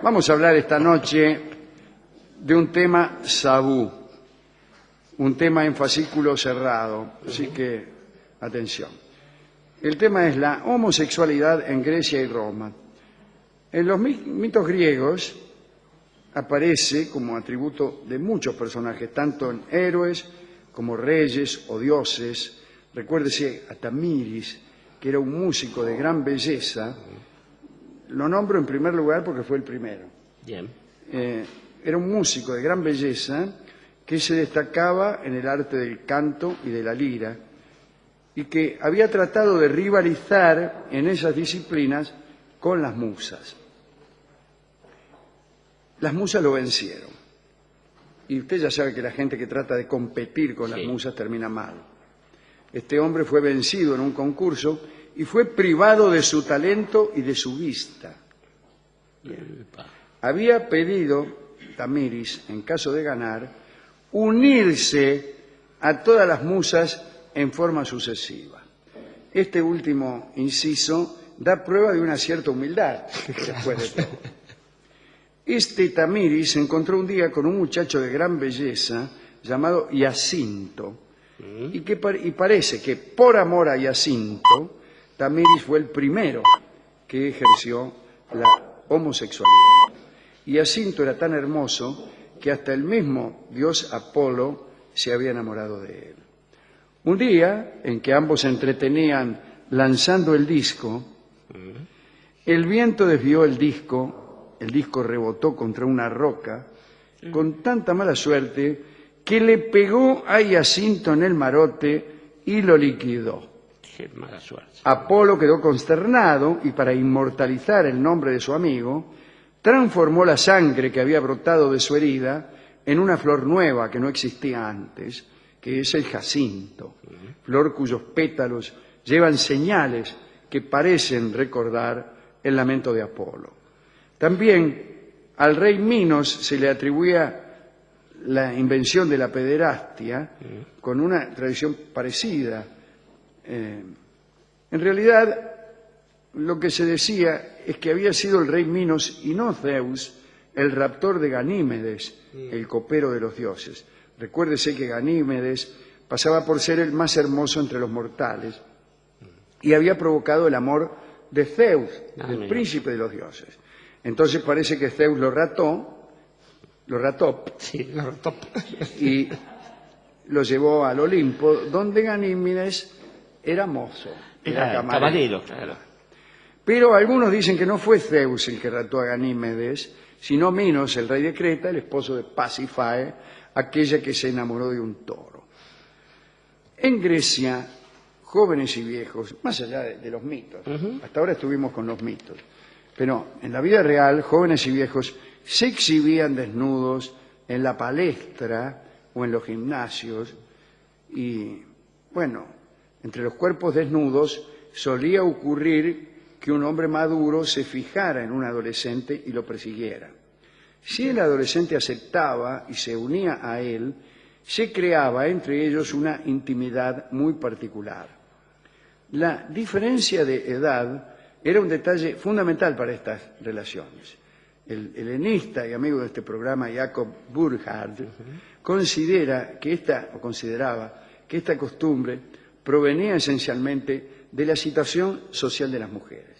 Vamos a hablar esta noche de un tema tabú, un tema en fascículo cerrado, así que atención. El tema es la homosexualidad en Grecia y Roma. En los mitos griegos aparece como atributo de muchos personajes, tanto en héroes como reyes o dioses. Recuérdese a Tamiris, que era un músico de gran belleza. Lo nombro en primer lugar porque fue el primero. Bien. Era un músico de gran belleza que se destacaba en el arte del canto y de la lira y que había tratado de rivalizar en esas disciplinas con las musas. Las musas lo vencieron. Y usted ya sabe que la gente que trata de competir con las musas termina mal. Este hombre fue vencido en un concurso y fue privado de su talento y de su vista. Había pedido Tamiris, en caso de ganar, unirse a todas las musas en forma sucesiva. Este último inciso da prueba de una cierta humildad, después de todo. Este Tamiris se encontró un día con un muchacho de gran belleza llamado Iacinto, y parece que por amor a Iacinto, Tamiris fue el primero que ejerció la homosexualidad. Iacinto era tan hermoso que hasta el mismo dios Apolo se había enamorado de él. Un día en que ambos se entretenían lanzando el disco, el viento desvió el disco rebotó contra una roca con tanta mala suerte que le pegó a Iacinto en el marote y lo liquidó. Qué mala suerte. Apolo quedó consternado y para inmortalizar el nombre de su amigo, transformó la sangre que había brotado de su herida en una flor nueva que no existía antes, que es el jacinto, flor cuyos pétalos llevan señales que parecen recordar el lamento de Apolo. También al rey Minos se le atribuía la invención de la pederastia con una tradición parecida. En realidad, lo que se decía es que había sido el rey Minos y no Zeus el raptor de Ganímedes, el copero de los dioses. Recuérdese que Ganímedes pasaba por ser el más hermoso entre los mortales y había provocado el amor de Zeus, el príncipe de los dioses. Entonces parece que Zeus lo rató y lo llevó al Olimpo, donde Ganímedes era mozo, era camarero, claro. Pero algunos dicen que no fue Zeus el que rató a Ganímedes, sino Minos, el rey de Creta, el esposo de Pasífae, aquella que se enamoró de un toro. En Grecia, jóvenes y viejos, más allá de los mitos, hasta ahora estuvimos con los mitos, pero en la vida real, jóvenes y viejos se exhibían desnudos en la palestra o en los gimnasios y, bueno, entre los cuerpos desnudos solía ocurrir que un hombre maduro se fijara en un adolescente y lo persiguiera. Si el adolescente aceptaba y se unía a él, se creaba entre ellos una intimidad muy particular. La diferencia de edad era un detalle fundamental para estas relaciones. El helenista y amigo de este programa, Jacob Burckhardt, consideraba que esta costumbre provenía esencialmente de la situación social de las mujeres.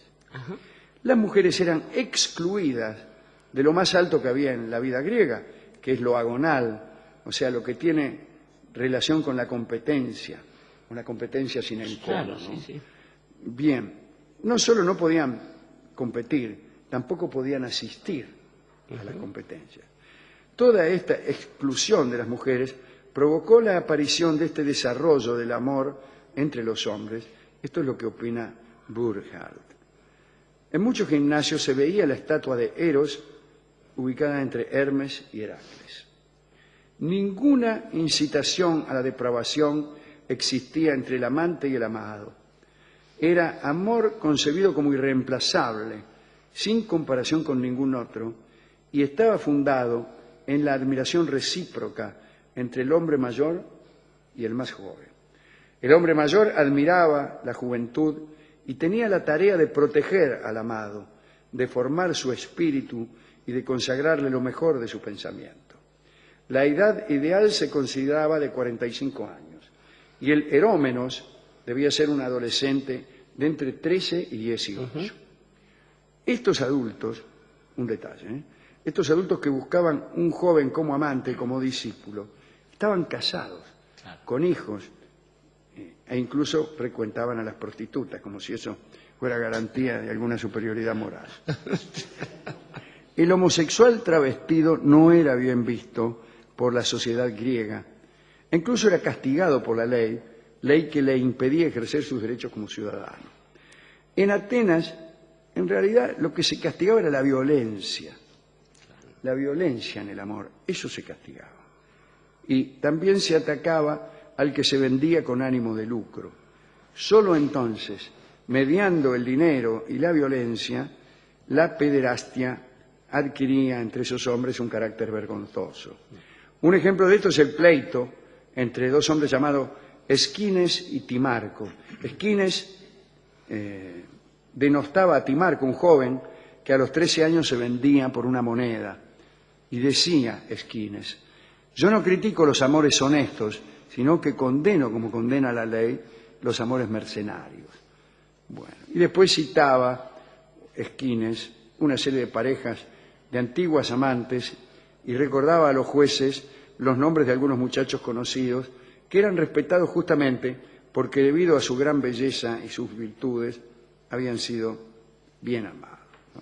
Las mujeres eran excluidas de lo más alto que había en la vida griega, que es lo agonal, o sea, lo que tiene relación con la competencia, una competencia sin encono. Claro, sí. Bien, no solo no podían competir, tampoco podían asistir a la competencia. Toda esta exclusión de las mujeres provocó la aparición de este desarrollo del amor entre los hombres. Esto es lo que opina Burckhardt. En muchos gimnasios se veía la estatua de Eros ubicada entre Hermes y Heracles. Ninguna incitación a la depravación existía entre el amante y el amado. Era amor concebido como irreemplazable, sin comparación con ningún otro, y estaba fundado en la admiración recíproca entre el hombre mayor y el más joven. El hombre mayor admiraba la juventud y tenía la tarea de proteger al amado, de formar su espíritu y de consagrarle lo mejor de su pensamiento. La edad ideal se consideraba de 45 años y el erómenos debía ser un adolescente de entre 13 y 18. Estos adultos, un detalle, estos adultos que buscaban un joven como amante, como discípulo, estaban casados, con hijos, e incluso frecuentaban a las prostitutas, como si eso fuera garantía de alguna superioridad moral. El homosexual travestido no era bien visto por la sociedad griega, e incluso era castigado por la ley que le impedía ejercer sus derechos como ciudadano. En Atenas, en realidad, lo que se castigaba era la violencia en el amor, eso se castigaba. Y también se atacaba al que se vendía con ánimo de lucro. Solo entonces, mediando el dinero y la violencia, la pederastia adquiría entre esos hombres un carácter vergonzoso. Un ejemplo de esto es el pleito entre dos hombres llamados Esquines y Timarco. Esquines denostaba a Timarco, un joven que a los 13 años se vendía por una moneda, y decía Esquines: yo no critico los amores honestos, sino que condeno, como condena la ley, los amores mercenarios. Bueno, y después citaba Esquines una serie de parejas de antiguas amantes y recordaba a los jueces los nombres de algunos muchachos conocidos que eran respetados justamente porque debido a su gran belleza y sus virtudes habían sido bien amados, ¿no?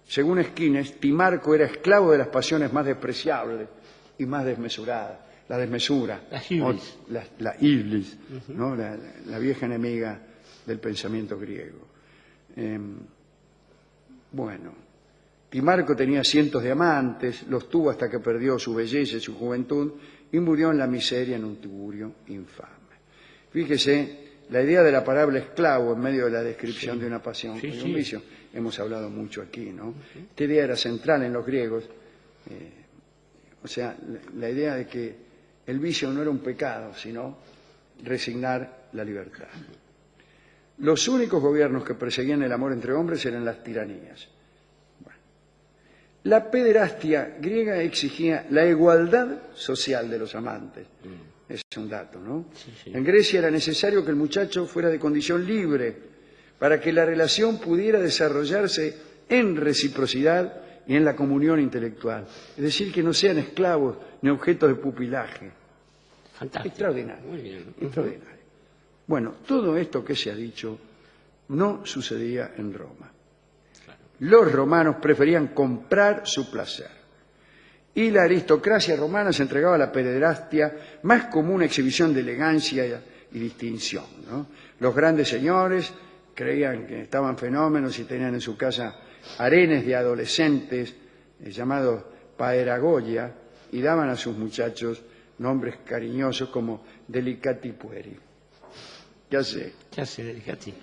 Según Esquines, Timarco era esclavo de las pasiones más despreciables y más desmesuradas. La desmesura, la iblis, ¿no? La vieja enemiga del pensamiento griego. Bueno, Timarco tenía cientos de amantes, los tuvo hasta que perdió su belleza y su juventud y murió en la miseria en un tugurio infame. Fíjese, la idea de la palabra esclavo en medio de la descripción de una pasión y un vicio, hemos hablado mucho aquí, ¿no? Esta idea era central en los griegos, o sea, la idea de que el vicio no era un pecado, sino resignar la libertad. Los únicos gobiernos que perseguían el amor entre hombres eran las tiranías. Bueno. La pederastia griega exigía la igualdad social de los amantes. Es un dato, ¿no? En Grecia era necesario que el muchacho fuera de condición libre para que la relación pudiera desarrollarse en reciprocidad y en la comunión intelectual. Es decir, que no sean esclavos ni objetos de pupilaje. Fantástico. Extraordinario. Muy bien. Extraordinario. Bueno, todo esto que se ha dicho no sucedía en Roma. Claro. Los romanos preferían comprar su placer. Y la aristocracia romana se entregaba a la pederastia más como una exhibición de elegancia y distinción, ¿no? Los grandes señores creían que estaban fenómenos y tenían en su casa harenes de adolescentes llamados paeragogia y daban a sus muchachos nombres cariñosos como delicati pueri. Ya sé. Delicati.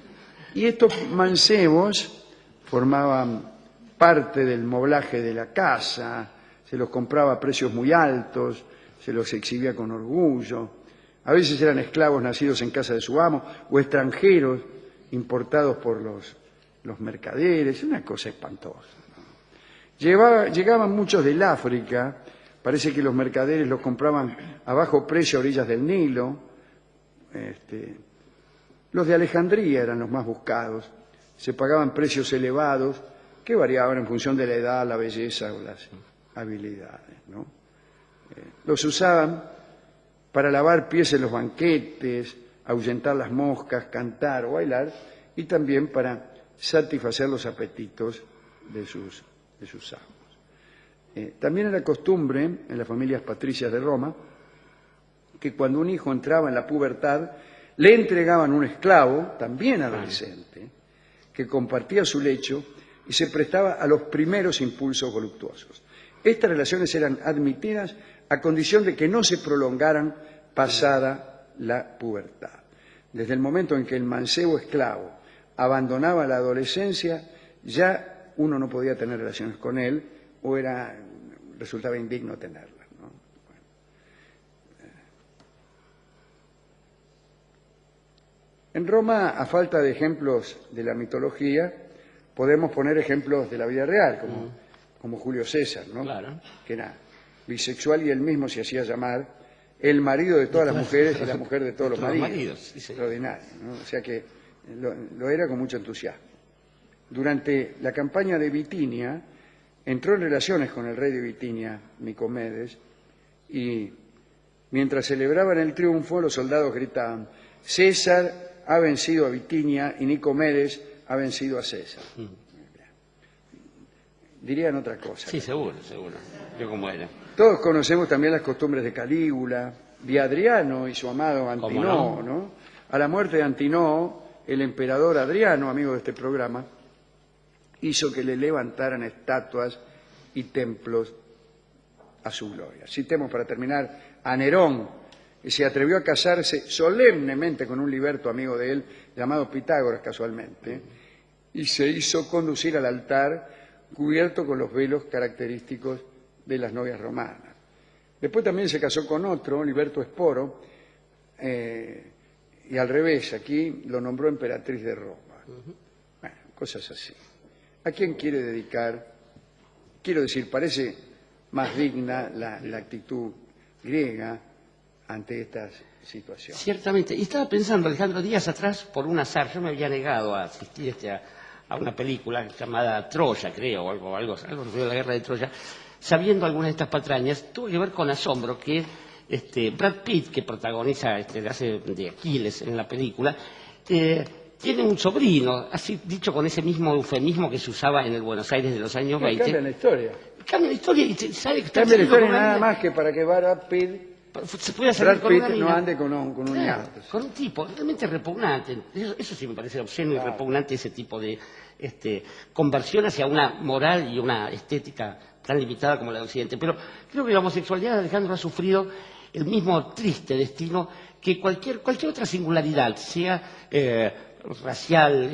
Y estos mancebos formaban parte del moblaje de la casa, se los compraba a precios muy altos, se los exhibía con orgullo. A veces eran esclavos nacidos en casa de su amo o extranjeros importados por los mercaderes, una cosa espantosa, ¿no? Llegaban muchos del África, parece que los mercaderes los compraban a bajo precio a orillas del Nilo. Los de Alejandría eran los más buscados, se pagaban precios elevados que variaban en función de la edad, la belleza o las habilidades, ¿no? Los usaban para lavar pies en los banquetes, ahuyentar las moscas, cantar o bailar, y también para satisfacer los apetitos de sus amos. También era costumbre en las familias patricias de Roma que cuando un hijo entraba en la pubertad le entregaban un esclavo, también adolescente, que compartía su lecho y se prestaba a los primeros impulsos voluptuosos. Estas relaciones eran admitidas a condición de que no se prolongaran pasada la pubertad. Desde el momento en que el mancebo esclavo abandonaba la adolescencia, ya uno no podía tener relaciones con él o resultaba indigno tenerlas, ¿no? En Roma, a falta de ejemplos de la mitología, podemos poner ejemplos de la vida real, como Julio César, ¿no? Claro. Que era bisexual y él mismo se hacía llamar el marido de todas las mujeres y la mujer de todos los maridos. Sí, señor. Extraordinario, ¿no? O sea que lo era con mucho entusiasmo. Durante la campaña de Bitinia, entró en relaciones con el rey de Bitinia, Nicomedes, y mientras celebraban el triunfo, los soldados gritaban: César ha vencido a Bitinia y Nicomedes ha vencido a César. Dirían otra cosa. Sí, seguro, seguro. Yo como era. Todos conocemos también las costumbres de Calígula, de Adriano y su amado Antinoo, ¿no? A la muerte de Antinoo, el emperador Adriano, amigo de este programa, hizo que le levantaran estatuas y templos a su gloria. Citemos para terminar a Nerón, que se atrevió a casarse solemnemente con un liberto amigo de él, llamado Pitágoras casualmente, y se hizo conducir al altar cubierto con los velos característicos de las novias romanas. Después también se casó con otro, Liberto Esporo, y al revés, aquí lo nombró emperatriz de Roma. Bueno, cosas así. ¿A quién quiere dedicar? Quiero decir, parece más digna la actitud griega ante estas situaciones. Ciertamente. Y estaba pensando, Alejandro, días atrás, por un azar, yo me había negado a asistir a una película llamada Troya, creo, o algo de la guerra de Troya, sabiendo algunas de estas patrañas. Tuvo que ver con asombro que Brad Pitt, que protagoniza, hace de Aquiles en la película, tiene un sobrino, así dicho con ese mismo eufemismo que se usaba en el Buenos Aires de los años 20. Cambia la historia. Cambia la historia y sabe que está Cambia la historia con una nada mina. más que para que Brad Pitt Se puede hacer con una mina. no ande con un Claro, ñato. con un tipo realmente repugnante. Eso sí me parece obsceno y repugnante, ese tipo de conversión hacia una moral y una estética tan limitada como la de Occidente. Pero creo que la homosexualidad de Alejandro ha sufrido el mismo triste destino que cualquier otra singularidad, sea racial,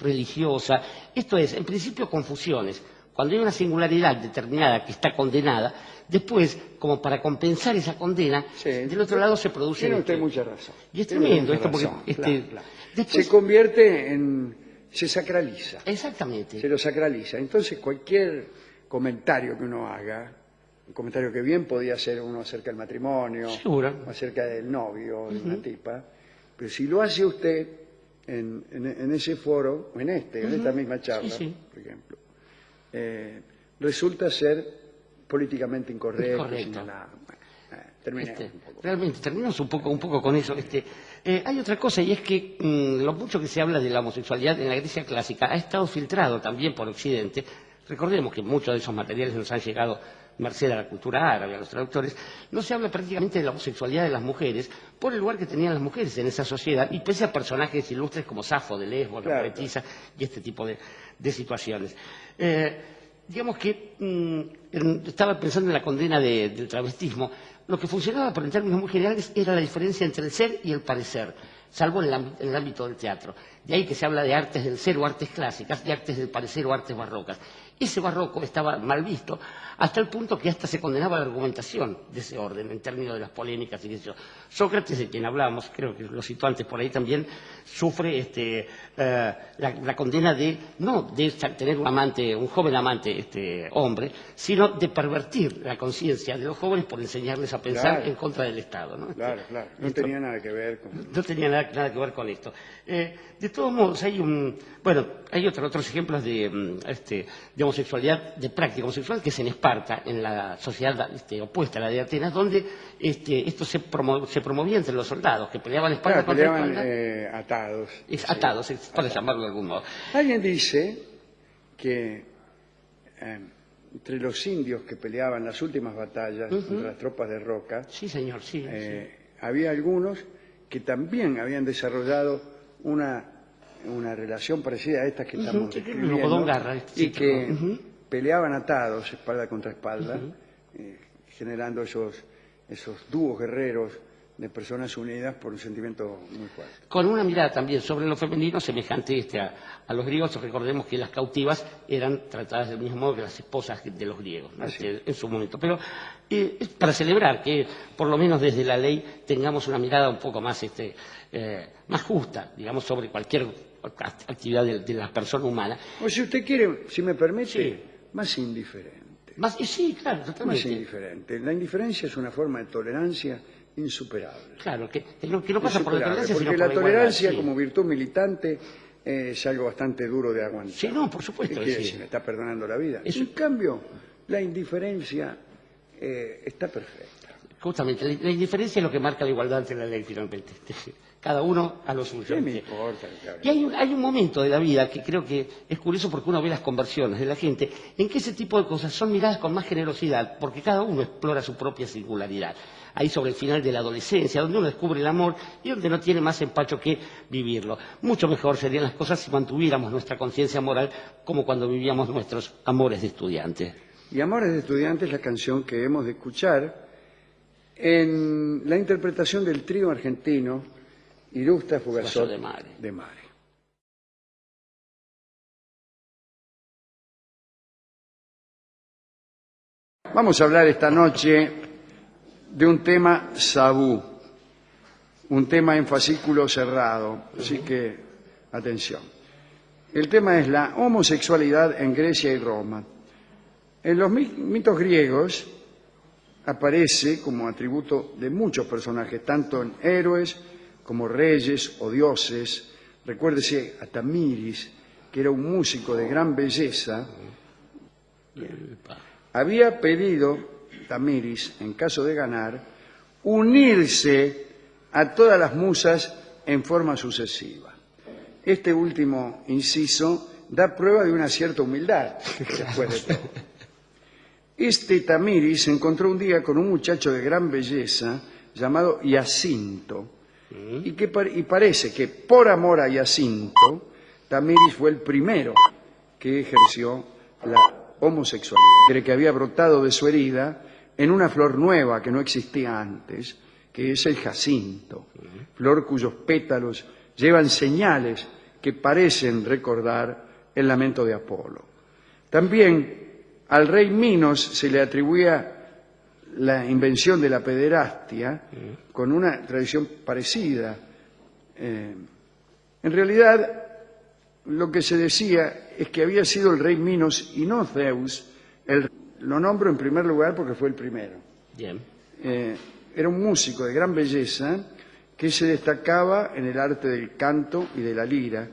religiosa. Esto es, en principio, confusiones. Cuando hay una singularidad determinada que está condenada, después, como para compensar esa condena, Sí. del otro lado se produce... Tiene usted mucha razón. Y es Tiene tremendo mucha esto porque... razón, claro. Después, Se convierte se sacraliza. exactamente. Se lo sacraliza. Entonces cualquier comentario que uno haga, un comentario que bien podía hacer uno acerca del matrimonio, Seguro. o acerca del novio de una tipa, pero si lo hace usted en ese foro, en esta misma charla, Sí, sí. por ejemplo, resulta ser políticamente incorrecto. Incorrecto. señalado. Bueno, terminemos un poco. Realmente, terminamos un poco con eso. Hay otra cosa, y es que lo mucho que se habla de la homosexualidad en la Grecia clásica ha estado filtrado también por Occidente. Recordemos que muchos de esos materiales nos han llegado merced a la cultura árabe, a los traductores. No se habla prácticamente de la homosexualidad de las mujeres por el lugar que tenían las mujeres en esa sociedad, y pese a personajes ilustres como Safo de Lesbos, la poetisa, y este tipo de situaciones. Digamos que estaba pensando en la condena del travestismo. Lo que funcionaba, pero en términos muy generales, era la diferencia entre el ser y el parecer, salvo en el ámbito del teatro. De ahí que se habla de artes del ser o artes clásicas, de artes del parecer o artes barrocas. Ese barroco estaba mal visto, hasta el punto que hasta se condenaba la argumentación de ese orden, en términos de las polémicas y qué sé yo. Sócrates, de quien hablamos, creo que lo citó antes por ahí también, sufre la condena no de tener un joven amante hombre, sino de pervertir la conciencia de los jóvenes por enseñarles a pensar en contra del Estado, ¿no? Claro. No tenía nada que ver con... No tenía nada que ver con esto. De todos modos, hay otros ejemplos de homosexualidad, de práctica homosexual, que es en Esparta, en la sociedad opuesta a la de Atenas, donde esto se promovía entre los soldados, que peleaban espalda contra peleaban espalda. atados. Atados, para llamarlo de algún modo. Alguien dice que entre los indios que peleaban las últimas batallas contra las tropas de Roca, Sí, señor, sí. había algunos que también habían desarrollado una relación parecida a estas que estamos describiendo, Locodón Garra, y que peleaban atados, espalda contra espalda, generando esos dúos guerreros de personas unidas por un sentimiento muy fuerte. Con una mirada también sobre lo femenino semejante a los griegos. Recordemos que las cautivas eran tratadas del mismo modo que las esposas de los griegos, ¿no? En su momento. Pero es para celebrar que, por lo menos desde la ley, tengamos una mirada un poco más, más justa, digamos, sobre cualquier actividad de la persona humana. O si usted quiere, si me permite, Sí. más indiferente. Y sí, claro, Más totalmente. indiferente. La indiferencia es una forma de tolerancia insuperable. Claro, que no pasa por la Insuperable, tolerancia, porque sino la por tolerancia igualdad, sí. como virtud militante es algo bastante duro de aguantar. Sí, no, por supuesto ¿Qué que quiere sí. decir? Me está perdonando la vida. Eso- En cambio, la indiferencia está perfecta. Justamente, la indiferencia es lo que marca la igualdad ante la ley, finalmente. Cada uno a lo suyo. ¿Qué me importa? Y hay un momento de la vida que creo que es curioso porque uno ve las conversiones de la gente, en que ese tipo de cosas son miradas con más generosidad, porque cada uno explora su propia singularidad. Ahí sobre el final de la adolescencia, donde uno descubre el amor y donde no tiene más empacho que vivirlo. Mucho mejor serían las cosas si mantuviéramos nuestra conciencia moral como cuando vivíamos nuestros amores de estudiante. Y Amores de Estudiantes es la canción que hemos de escuchar en la interpretación del trío argentino Irusta Fugazot de Mare. de Mare. Vamos a hablar esta noche de un tema tabú, un tema en fascículo cerrado, así que atención. El tema es la homosexualidad en Grecia y Roma. En los mitos griegos aparece como atributo de muchos personajes, tanto en héroes como reyes o dioses. Recuérdese a Tamiris, que era un músico de gran belleza. Había pedido, Tamiris, en caso de ganar, unirse a todas las musas en forma sucesiva. Este último inciso da prueba de una cierta humildad, después de todo. Este Tamiris se encontró un día con un muchacho de gran belleza llamado Iacinto, y parece que por amor a Iacinto, Tamiris fue el primero que ejerció la homosexualidad. Cree que había brotado de su herida en una flor nueva que no existía antes, que es el jacinto, flor cuyos pétalos llevan señales que parecen recordar el lamento de Apolo. También al rey Minos se le atribuía la invención de la pederastia con una tradición parecida. En realidad, lo que se decía es que había sido el rey Minos y no Zeus. Lo nombro en primer lugar porque fue el primero. Bien. Era un músico de gran belleza que se destacaba en el arte del canto y de la lira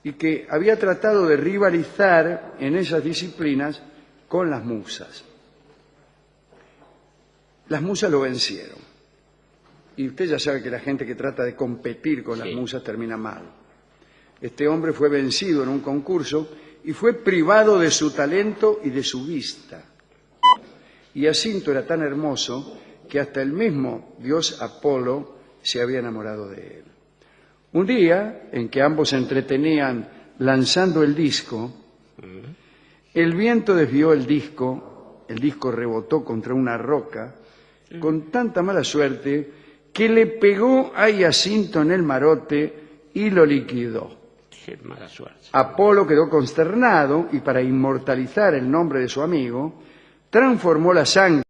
y que había tratado de rivalizar en esas disciplinas con las musas. Las musas lo vencieron. Y usted ya sabe que la gente que trata de competir con las musas termina mal. Este hombre fue vencido en un concurso y fue privado de su talento y de su vista. Y Iacinto era tan hermoso que hasta el mismo dios Apolo se había enamorado de él. Un día, en que ambos se entretenían lanzando el disco, el viento desvió el disco rebotó contra una roca con tanta mala suerte que le pegó a Iacinto en el marote y lo liquidó. Qué mala suerte. Apolo quedó consternado y para inmortalizar el nombre de su amigo, transformó la sangre